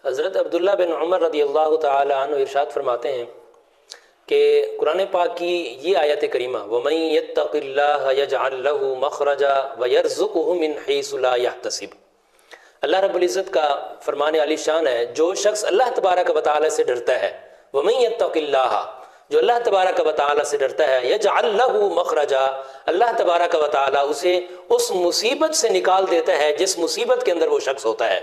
حضرت عبداللہ بن عمر رضی اللہ تعالی عنہ ارشاد فرماتے ہیں کہ قرآن پاک کی یہ آیت کریمہ وَمَن يَتَّقِ اللَّهَ يَجْعَل لَّهُ مَخْرَجًا وَيَرْزُقْهُ مِنْ حَيْثُ لَا يَحْتَسِبُ، اللہ رب العزت کا فرمان عالی شان ہے، جو شخص اللہ تبارک و تعالی سے ڈرتا ہے، وَمَن يَتَّقِ اللَّهَ، جو اللہ تبارک و تعالی سے ڈرتا ہے، يَجْعَل لَّهُ مَخْرَجًا، اللہ تبارک و تعالی اسے اس مصیبت سے نکال دیتا ہے جس مصیبت کے اندر وہ شخص ہوتا ہے،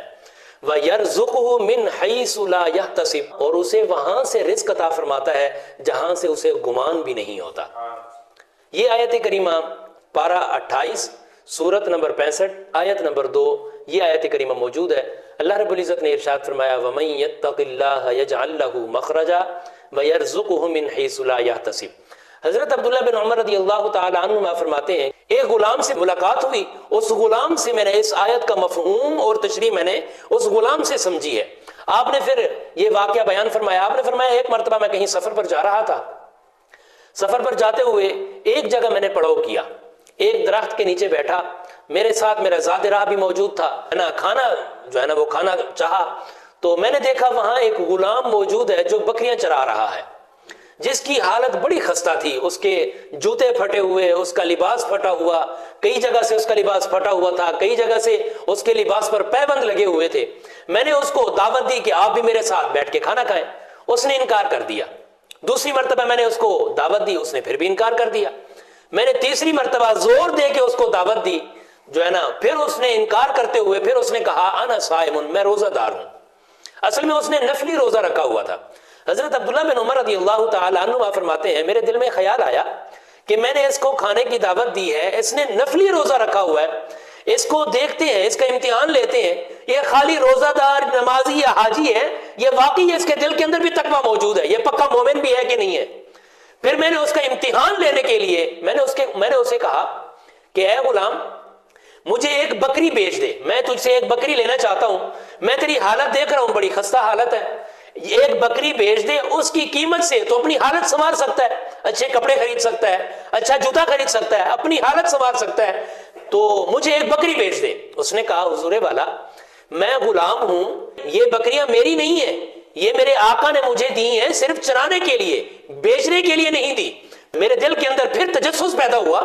وَيَرْزُقُهُ مِنْ حَيْثُ لَا يَحْتَسِبُ، اور اسے وہاں سے رزق عطا فرماتا ہے جہاں سے اسے گمان بھی نہیں ہوتا۔ یہ آیت کریمہ پارہ 28 سورت نمبر 65 آیت نمبر 2 یہ آیت کریمہ موجود ہے۔ اللہ رب العزت نے ارشاد فرمایا وَمَن يَتَّقِ اللَّهَ يَجْعَل لَّهُ مَخْرَجًا وَيَرْزُقُهُ مِنْ حَيْثُ لَا يَحْتَسِبُ۔ حضرت عبداللہ بن عمر رضی اللہ تعالی عنہ فرماتے ہیں ایک غلام سے ملاقات ہوئی، اس غلام سے میں نے اس آیت کا مفہوم اور تشریح میں نے اس غلام سے سمجھی ہے۔ آپ نے پھر یہ واقعہ بیان فرمایا، آپ نے فرمایا ایک مرتبہ میں کہیں سفر پر جا رہا تھا، سفر پر جاتے ہوئے ایک جگہ میں نے پڑاؤ کیا، ایک درخت کے نیچے بیٹھا، میرے ساتھ میرا ذات راہ بھی موجود تھا، کھانا جو ہے نا وہ کھانا چاہا تو میں نے دیکھا وہاں ایک غلام موجود ہے جو بکریاں چرا رہا ہے، جس کی حالت بڑی خستہ تھی، اس کے جوتے پھٹے ہوئے، اس کا لباس پھٹا ہوا، کئی جگہ سے اس کا لباس پھٹا ہوا تھا، کئی جگہ سے اس کے لباس پر پیبند لگے ہوئے تھے۔ میں نے اس کو دعوت دی کہ آپ بھی میرے ساتھ بیٹھ کے کھانا کھائیں، اس نے انکار کر دیا۔ دوسری مرتبہ میں نے اس کو دعوت دی، اس نے پھر بھی انکار کر دیا۔ میں نے تیسری مرتبہ زور دے کے اس کو دعوت دی جو ہے نا، پھر اس نے انکار کرتے ہوئے پھر اس نے کہا انا صائم، میں روزہ دار ہوں۔ اصل میں اس نے نفلی روزہ رکھا ہوا تھا۔ حضرت عبداللہ بن عمر رضی اللہ تعالی عنہ فرماتے ہیں میرے دل میں خیال آیا کہ میں نے اس کو کھانے کی دعوت دی ہے، اس نے نفلی روزہ رکھا ہوا ہے، اس کو دیکھتے ہیں، اس کا امتحان لیتے ہیں، یہ خالی روزہ دار نمازی یا حاجی ہے، یہ واقعی اس کے دل کے اندر بھی تقویٰ موجود ہے، یہ پکا مومن بھی ہے کہ نہیں ہے۔ پھر میں نے اس کا امتحان لینے کے لیے میں نے اسے کہا کہ اے غلام مجھے ایک بکری بیچ دے، میں تجھ سے ایک بکری لینا چاہتا ہوں، میں تیری حالت دیکھ رہا ہوں بڑی خستہ حالت ہے، ایک بکری بیچ دے، اس کی قیمت سے تو اپنی حالت سنوار سکتا ہے، اچھے کپڑے خرید سکتا ہے، اچھا جوتا خرید سکتا ہے، اپنی حالت سنوار سکتا ہے، تو مجھے ایک بکری بیچ دے۔ اس نے کہا حضور والا میں غلام ہوں، یہ بکریاں میری نہیں ہیں، یہ میرے آقا نے مجھے دی ہیں صرف چرانے کے لیے، بیچنے کے لیے نہیں دی۔ میرے دل کے اندر پھر تجسس پیدا ہوا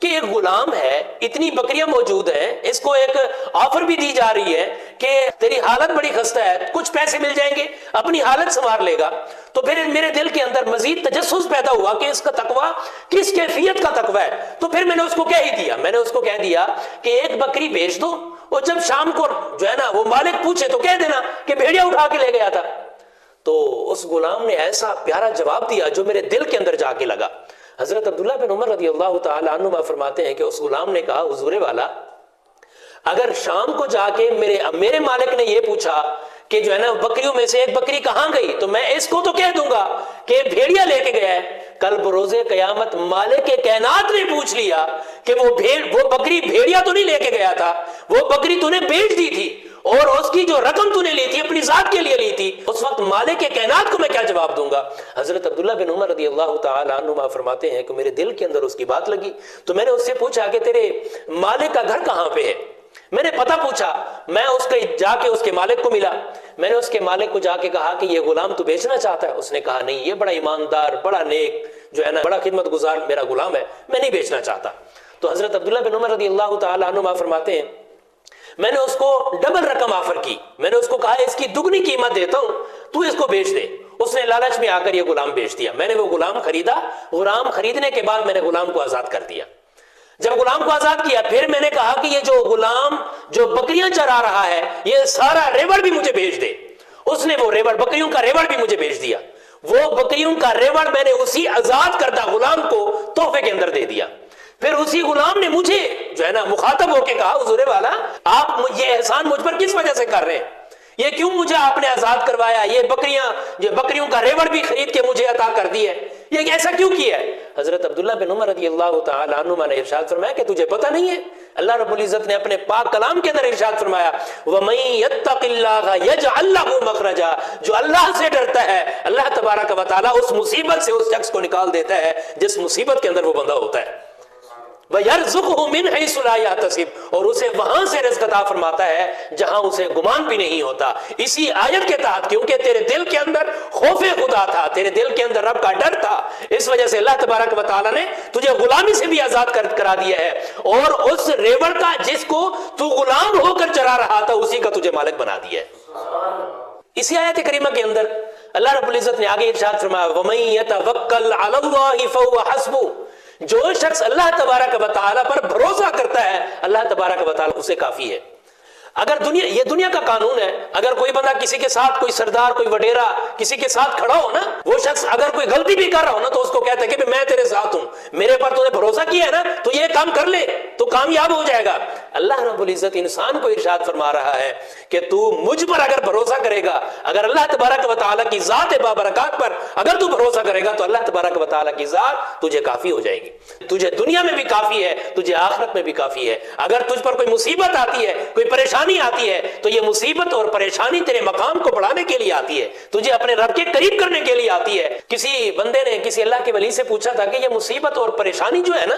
کہ ایک غلام ہے، اتنی بکریاں موجود ہیں، اس کو ایک آفر بھی دی جا رہی ہے کہ تیری حالت بڑی خستہ ہے، کچھ پیسے مل جائیں گے، اپنی حالت سنوار لے گا۔ تو پھر میرے دل کے اندر مزید تجسس پیدا ہوا کہ اس کا تقویٰ کس کیفیت کا تقویٰ ہے۔ تو پھر میں نے اس کو کہہ ہی دیا، میں نے اس کو کہہ دیا کہ ایک بکری بیچ دو، اور جب شام کو جو ہے نا وہ مالک پوچھے تو کہہ دینا کہ بھیڑیا اٹھا کے لے گیا تھا۔ تو اس غلام نے ایسا پیارا جواب دیا جو میرے دل کے اندر جا کے لگا۔ حضرت عبداللہ بن عمر رضی اللہ تعالی عنہ فرماتے ہیں کہ اس غلام نے کہا حضور والا اگر شام کو جا کے میرے مالک نے یہ پوچھا کہ جو ہے نا بکریوں میں سے ایک بکری کہاں گئی، تو میں اس کو تو کہہ دوں گا کہ بھیڑیا لے کے گیا ہے۔ کل بروز قیامت مالک کائنات نے پوچھ لیا کہ وہ بکری بھیڑیا تو نہیں لے کے گیا تھا، وہ بکری تو نے بیچ دی تھی، اور اس کی جو رقم تو نے لی تھی اپنی ذات کے لیے لی تھی، اس وقت مالک کائنات کو میں کیا جواب دوں گا؟ حضرت عبداللہ بن عمر رضی اللہ تعالی عنہ فرماتے ہیں کہ میرے دل کے اندر اس کی بات لگی، تو میں نے اس سے پوچھا کہ تیرے مالک کا گھر کہاں پہ ہے؟ میں نے پتہ پوچھا، میں اس کے جا کے اس کے مالک کو ملا، میں نے اس کے مالک کو جا کے کہا کہ یہ غلام تو بیچنا چاہتا ہے؟ اس نے کہا نہیں، یہ بڑا ایماندار، بڑا نیک جو ہے نا بڑا خدمت گزار میرا غلام ہے، میں نہیں بیچنا چاہتا۔ تو حضرت عبداللہ بن عمر رضی اللہ تعالی عنہ فرماتے ہیں میں نے اس کو ڈبل رقم آفر کی، میں نے اس کو کہا اس کی دگنی قیمت دیتا ہوں، تو اس کو بیچ دے۔ اس نے لالچ میں آ کر یہ غلام بیچ دیا۔ میں نے وہ غلام خریدا، غلام خریدنے کے بعد میں نے غلام کو آزاد کر دیا۔ جب غلام کو آزاد کیا پھر میں نے کہا کہ یہ جو غلام جو بکریاں چرا رہا ہے یہ سارا ریوڑ بھی مجھے بیچ دے۔ اس نے وہ ریوڑ، بکریوں کا ریوڑ بھی مجھے بیچ دیا۔ وہ بکریوں کا ریوڑ میں نے اسی آزاد کردہ غلام کو تحفے کے اندر دے دیا۔ پھر اسی غلام نے مجھے جو ہے نا مخاطب ہو کے کہا حضور والا آپ یہ احسان مجھ پر کس وجہ سے کر رہے ہیں؟ یہ کیوں مجھے آپ نے آزاد کروایا؟ یہ بکریوں کا ریوڑ بھی خرید کے مجھے عطا کر دی ہے، یہ ایسا کیوں کیا ہے؟ حضرت عبداللہ بن عمر رضی اللہ تعالی عنہ نے ارشاد فرمایا کہ تجھے پتہ نہیں ہے؟ اللہ رب العزت نے اپنے پاک کلام کے اندر ارشاد فرمایا وَمَن يَتَّقِ اللَّهَ يَجْعَل لَّهُ مَخْرَجًا، جو اللہ سے ڈرتا ہے اللہ تبارک و تعالیٰ اس مصیبت سے اس شخص کو نکال دیتا ہے جس مصیبت کے اندر وہ بندہ ہوتا ہے۔ وَيَرْزُقْهُ مِنْ حَيْثُ لَا يَحْتَسِبُ، اور اسے وہاں سے رزق عطا فرماتا ہے جہاں اسے گمان بھی نہیں ہوتا۔ اسی آیت کے تحت کیونکہ تیرے دل کے اندر خوف خدا تھا، تیرے دل کے اندر رب کا ڈر تھا، اس وجہ سے اللہ تبارک و تعالیٰ نے تجھے غلامی سے بھی آزاد کرا دیا ہے، اور اس ریوڑ کا جس کو تو غلام ہو کر چلا رہا تھا اسی کا تجھے مالک بنا دیا ہے۔ اسی آیت کریمہ کے اندر اللہ رب العزت نے آگے ارشاد فرمایا وَمَن يَتَوَکَّلْ عَلَى اللَّهِ فَهُوَ حَسْبُهُ، جو شخص اللہ تبارک و تعالیٰ پر بھروسہ کرتا ہے اللہ تبارک و تعالیٰ اسے کافی ہے۔ اگر یہ دنیا کا قانون ہے، اگر کوئی بندہ کسی کے ساتھ، کوئی سردار، کوئی وڈیرا کسی کے ساتھ کھڑا ہو نا، وہ شخص اگر کوئی غلطی بھی کر رہا ہو نا تو اس کو کہتا ہے کہ میں تیرے ساتھ ہوں، میرے پر تو نے بھروسہ کیا ہے نا، تو یہ کام کر لے تو کامیاب ہو جائے گا۔ اللہ رب العزت انسان کو ارشاد فرما رہا ہے کہ تو مجھ پر اگر بھروسہ کرے گا، اگر اللہ تبارک و تعالیٰ کی ذات بابرکات پر اگر تو بھروسہ کرے گا تو اللہ تبارک و تعالیٰ کی ذات تجھے کافی ہو جائے گی، تجھے دنیا میں بھی کافی ہے، تجھے آخرت میں بھی کافی ہے۔ اگر تجھ پر کوئی مصیبت آتی ہے، کوئی پریشانی آتی ہے تو یہ مصیبت اور پریشانی تیرے مقام کو بڑھانے کے لیے آتی ہے، تجھے اپنے رب کے قریب کرنے کے لیے آتی ہے۔ کسی بندے نے کسی اللہ کے ولی سے پوچھا تھا کہ یہ مصیبت اور پریشانی جو ہے نا،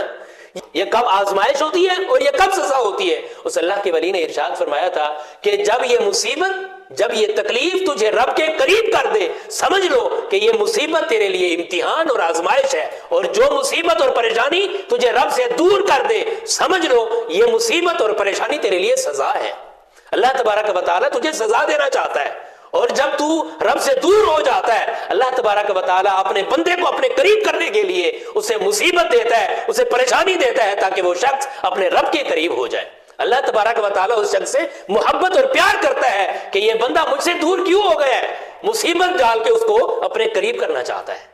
یہ کب آزمائش ہوتی ہے اور یہ کب سزا ہوتی ہے؟ اس اللہ کے ولی نے ارشاد فرمایا تھا کہ جب یہ مصیبت، جب یہ تکلیف تجھے رب کے قریب کر دے، سمجھ لو کہ یہ مصیبت تیرے لیے امتحان اور آزمائش ہے، اور جو مصیبت اور پریشانی تجھے رب سے دور کر دے، سمجھ لو یہ مصیبت اور پریشانی تیرے لیے سزا ہے۔ اللہ تبارک و تعالیٰ تجھے سزا دینا چاہتا ہے، اور جب تو رب سے دور ہو جاتا ہے اللہ تبارک و تعالیٰ اپنے بندے کو اپنے قریب کرنے کے لیے اسے مصیبت دیتا ہے، اسے پریشانی دیتا ہے تاکہ وہ شخص اپنے رب کے قریب ہو جائے۔ اللہ تبارک و تعالیٰ اس شخص سے محبت اور پیار کرتا ہے کہ یہ بندہ مجھ سے دور کیوں ہو گیا ہے، مصیبت ڈال کے اس کو اپنے قریب کرنا چاہتا ہے۔